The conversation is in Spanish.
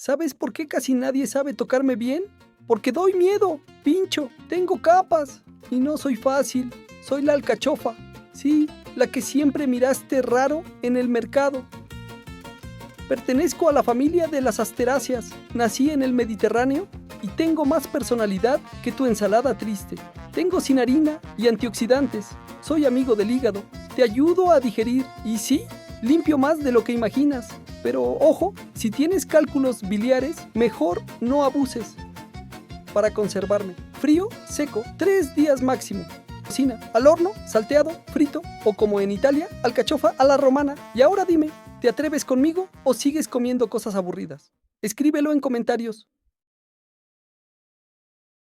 ¿Sabes por qué casi nadie sabe tocarme bien? Porque doy miedo, pincho, tengo capas. Y no soy fácil, soy la alcachofa. Sí, la que siempre miraste raro en el mercado. Pertenezco a la familia de las asteráceas. Nací en el Mediterráneo y tengo más personalidad que tu ensalada triste. Tengo cinarina y antioxidantes. Soy amigo del hígado. Te ayudo a digerir y sí, limpio más de lo que imaginas. Pero ojo, si tienes cálculos biliares, mejor no abuses. Para conservarme, frío, seco, 3 días máximo. Cocina, al horno, salteado, frito o como en Italia, alcachofa a la romana. Y ahora dime, ¿te atreves conmigo o sigues comiendo cosas aburridas? Escríbelo en comentarios.